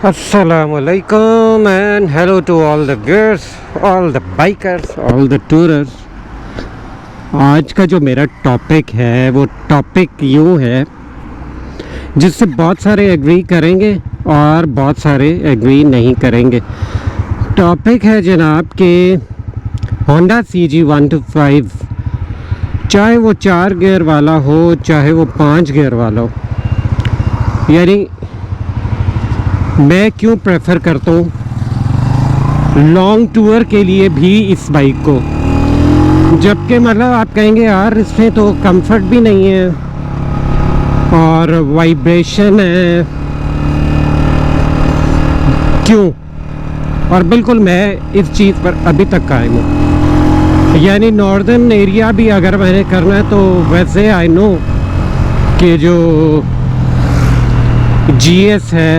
Assalamualaikum and hello to all the viewers, all the bikers, all the tourers। आज का जो मेरा topic है वो टॉपिक यूँ है जिससे बहुत सारे एग्री करेंगे और बहुत सारे एग्री नहीं करेंगे। टॉपिक है जनाब के होंडा CG125, चाहे वो 4 गियर वाला हो चाहे वो 5 गियर वाला हो, यानी मैं क्यों प्रेफर करता हूँ लॉन्ग टूर के लिए भी इस बाइक को। जबकि मतलब आप कहेंगे यार इसमें तो कंफर्ट भी नहीं है और वाइब्रेशन है, क्यों? और बिल्कुल मैं इस चीज़ पर अभी तक कायम हूँ। यानी नॉर्दर्न एरिया भी अगर मैंने करना है तो वैसे आई नो कि जो GS है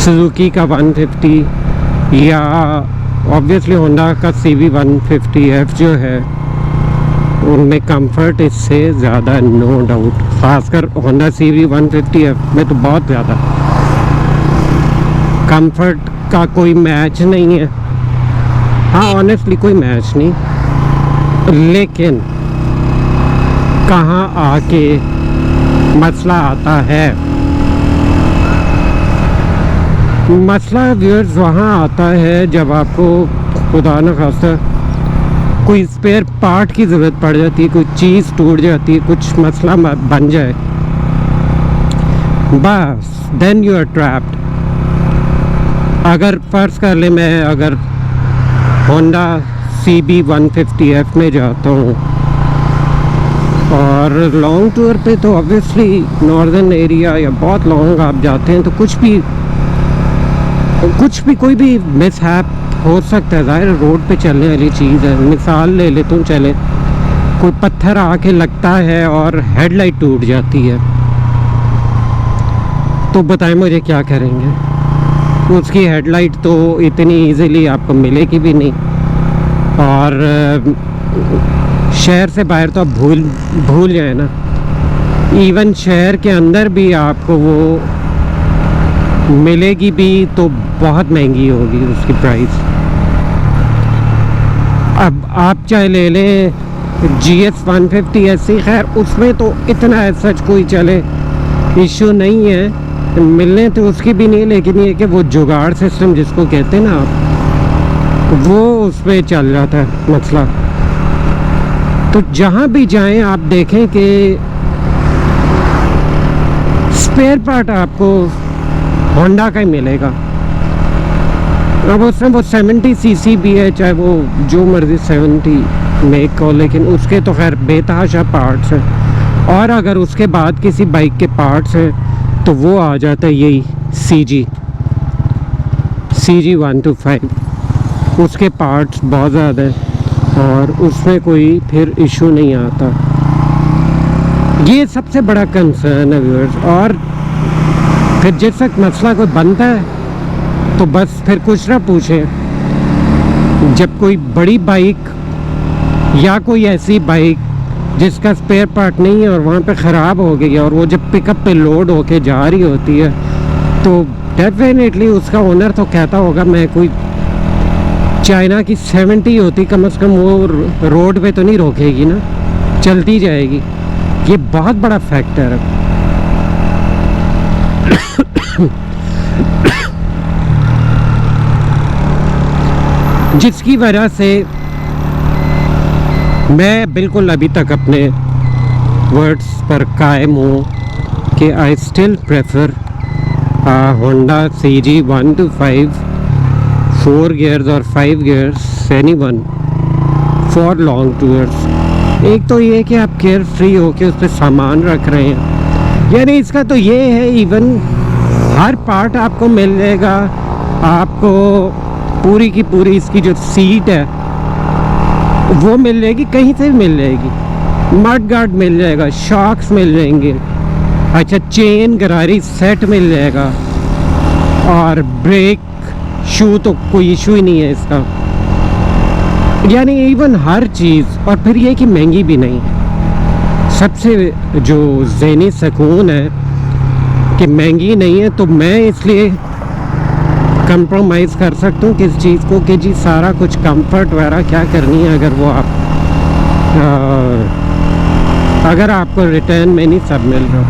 सुजुकी का 150 या ऑब्वियसली होंडा का CB150F जो है उनमें कंफर्ट इससे ज़्यादा नो डाउट। खासकर होंडा CB150F में तो बहुत ज़्यादा कंफर्ट का कोई मैच नहीं है। हाँ ऑनेस्टली कोई मैच नहीं, लेकिन कहाँ आके मसला आता है, मसला व्यूअर्स वहाँ आता है जब आपको खुदा न खास्ता कोई स्पेयर पार्ट की ज़रूरत पड़ जाती है, कोई चीज़ टूट जाती है, कुछ मसला बन जाए, बस देन यू आर ट्रैप्ड। अगर फ़र्ज़ कर ले मैं अगर होंडा CB150F में जाता हूँ और लॉन्ग टूर पे, तो ऑब्वियसली नॉर्दर्न एरिया या बहुत लॉन्ग आप जाते हैं तो कुछ भी कोई भी मिसहैप हो सकता है। ज़ाहिर रोड पे चलने वाली चीज़ है। मिसाल ले लेता हूँ, चले कोई पत्थर आके लगता है और हेडलाइट टूट जाती है, तो बताएं मुझे क्या करेंगे? उसकी हेडलाइट तो इतनी इजीली आपको मिलेगी भी नहीं, और शहर से बाहर तो आप भूल जाए ना। इवन शहर के अंदर भी आपको वो मिलेगी भी तो बहुत महंगी होगी उसकी प्राइस। अब आप चाहे ले लें GS150 ऐसी, खैर उसमें तो इतना सच कोई चले इशू नहीं है, मिलने तो उसकी भी नहीं, लेकिन ये कि वो जुगाड़ सिस्टम जिसको कहते हैं ना आप, वो उसमें चल जाता है मसला। तो जहाँ भी जाएं आप देखें कि स्पेयर पार्ट आपको होंडा का ही मिलेगा। अब उसमें वो 70cc भी है, चाहे वो जो मर्जी 70 मेक हो, लेकिन उसके तो खैर बेतहाशा पार्ट्स हैं। और अगर उसके बाद किसी बाइक के पार्ट्स हैं तो वो आ जाता है यही CG125, उसके पार्ट्स बहुत ज़्यादा हैं और उसमें कोई फिर इशू नहीं आता। ये सबसे बड़ा कंसर्न है व्यूअर्स। और फिर जिस तक मसला कोई बनता है तो बस फिर कुछ ना पूछे, जब कोई बड़ी बाइक या कोई ऐसी बाइक जिसका स्पेयर पार्ट नहीं है और वहाँ पे ख़राब हो गई और वो जब पिकअप पे लोड होके जा रही होती है तो डेफिनेटली उसका ओनर तो कहता होगा मैं कोई चाइना की 70 होती कम से कम वो रोड पे तो नहीं रोकेगी ना, चलती जाएगी। ये बहुत बड़ा फैक्टर है। जिसकी वजह से मैं बिल्कुल अभी तक अपने वर्ड्स पर कायम हूँ कि I still prefer Honda CG125 4 gears और 5 gears anyone for long tours. एक तो ये कि आप केयर फ्री हो के उस पर सामान रख रहे हैं, यानी इसका तो ये है इवन हर पार्ट आपको मिल जाएगा। आपको पूरी की पूरी इसकी जो सीट है वो मिल जाएगी, कहीं से भी मिल जाएगी। मड गार्ड मिल जाएगा, शॉक्स मिल जाएंगे, अच्छा चेन गरारी सेट मिल जाएगा, और ब्रेक शू तो कोई इशू ही नहीं है इसका। यानी इवन हर चीज़, और फिर ये कि महंगी भी नहीं। सबसे जो ज़हनी सुकून है कि महंगी नहीं है, तो मैं इसलिए कंप्रोमाइज़ कर सकता हूँ किस चीज़ को कि जी सारा कुछ कंफर्ट वगैरह क्या करनी है, अगर वो आप अगर आपको रिटर्न में नहीं सब मिल रहा।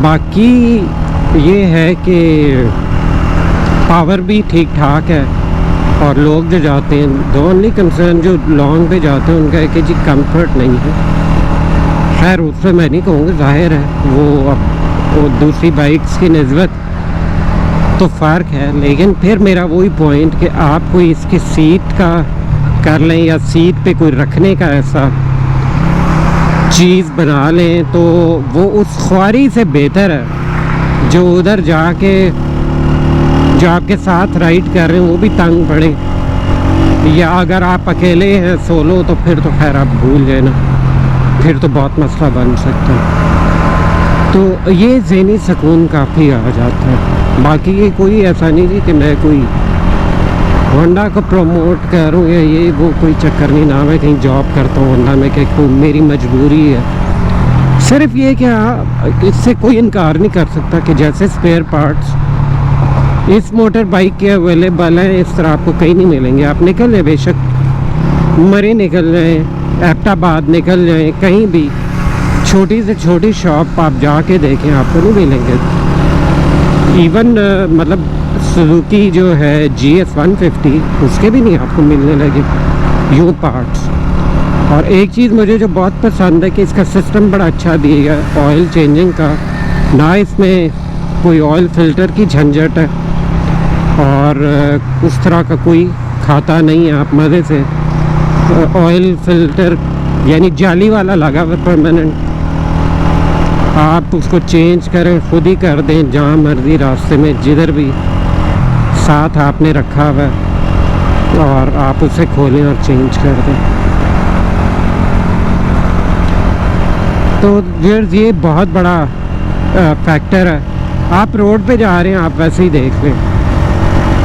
बाकी ये है कि पावर भी ठीक ठाक है, और लोग जो जाते हैं, द ओनली कंसर्न जो लॉन्ग पे जाते हैं उनका है कि जी कंफर्ट नहीं है। खैर उससे मैं नहीं कहूँगा, जाहिर है वो दूसरी बाइक्स की निस्बत तो फ़र्क है, लेकिन फिर मेरा वही पॉइंट कि आप कोई इसकी सीट का कर लें या सीट पे कोई रखने का ऐसा चीज़ बना लें तो वो उस ख्वारी से बेहतर है जो उधर जाके जो आपके साथ राइड कर रहे हैं वो भी तंग पड़े, या अगर आप अकेले हैं सोलो तो फिर तो खैर आप भूल जाए ना, फिर तो बहुत मसला बन सकता है। तो ये ज़हनी सुकून काफ़ी आ जाता है। बाकी ये कोई ऐसा नहीं जी कि मैं कोई होंडा को प्रमोट करूँ या ये वो कोई चक्कर नहीं, ना मैं कहीं जॉब करता हूँ होंडा में कि कोई मेरी मजबूरी है। सिर्फ ये कि इससे कोई इनकार नहीं कर सकता कि जैसे स्पेयर पार्ट्स इस मोटर बाइक के अवेलेबल हैं, इस तरह आपको कहीं नहीं मिलेंगे। आप निकल जाए, बेशक मरी निकल जाएँ, एबटाबाद निकल जाएँ, कहीं भी छोटी से छोटी शॉप आप जाके देखें आपको नहीं मिलेंगे। इवन मतलब सुजुकी जो है GS 150 उसके भी नहीं आपको मिलने लगे यूँ पार्ट्स। और एक चीज़ मुझे जो बहुत पसंद है कि इसका सिस्टम बड़ा अच्छा दिया है ऑयल चेंजिंग का, ना इसमें कोई ऑयल फ़िल्टर की झंझट है और उस तरह का कोई खाता नहीं है। आप मज़े से ऑयल फ़िल्टर यानी जाली वाला लगा हुआ परमानेंट, आप उसको चेंज करें खुद ही कर दें जहाँ मर्ज़ी, रास्ते में जिधर भी, साथ आपने रखा हुआ है और आप उसे खोलें और चेंज कर दें। तो ये बहुत बड़ा फैक्टर है। आप रोड पे जा रहे हैं, आप वैसे ही देख लें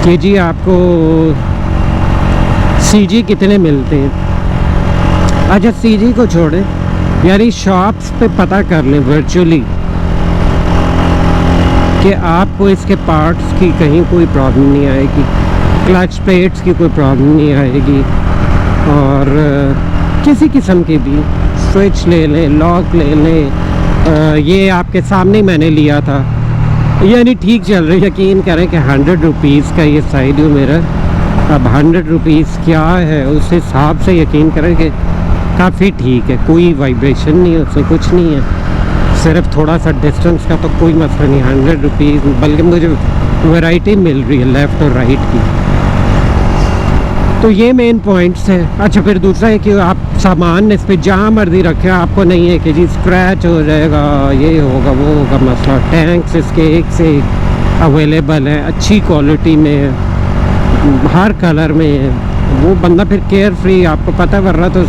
कि जी आपको CG कितने मिलते हैं। अच्छा CG को छोड़ें, यानी शॉप्स पे पता कर लें वर्चुअली कि आपको इसके पार्ट्स की कहीं कोई प्रॉब्लम नहीं आएगी, क्लच प्लेट्स की कोई प्रॉब्लम नहीं आएगी, और किसी किस्म की भी स्विच ले लें, लॉक ले लें। ये आपके सामने मैंने लिया था, यानी ठीक चल रही। यकीन करें कि 100 रुपीज़ का ये साइड व्यू मिरर, अब 100 रुपीज़ क्या है उस हिसाब से यकीन करें कि काफ़ी ठीक है, कोई वाइब्रेशन नहीं है उसमें, कुछ नहीं है, सिर्फ थोड़ा सा डिस्टेंस का तो कोई मसला नहीं। 100 रुपीज़, बल्कि मुझे वैरायटी मिल रही है लेफ़्ट और राइट की। तो ये मेन पॉइंट्स है। अच्छा फिर दूसरा है कि आप सामान इस पर जहाँ मर्जी रखें, आपको नहीं है कि जी स्क्रैच हो जाएगा, ये होगा वो होगा मसला। टैंक्स इसके एक से एक अवेलेबल हैं, अच्छी क्वालिटी में, हर कलर में है। वो बंदा फिर केयर फ्री, आपको पता है, वरना तो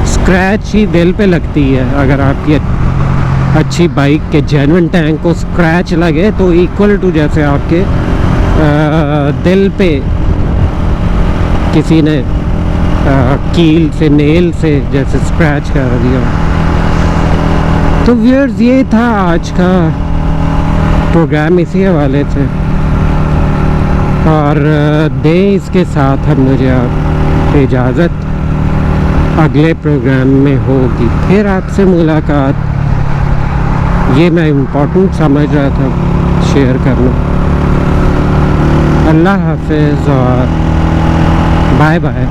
स्क्रैच ही दिल पे लगती है। अगर आपकी अच्छी बाइक के जेन्युइन टैंक को स्क्रैच लगे तो इक्वल टू जैसे आपके दिल पे किसी ने कील से, नेल से जैसे स्क्रैच कर दिया। तो व्यूअर्स ये था आज का प्रोग्राम इसी हवाले से, और दे इसके साथ हम मुझे आप इजाज़त, अगले प्रोग्राम में होगी फिर आपसे मुलाकात। ये मैं इम्पोर्टेंट समझ रहा था शेयर करना। अल्लाह हाफ़िज़ और बाय बाय।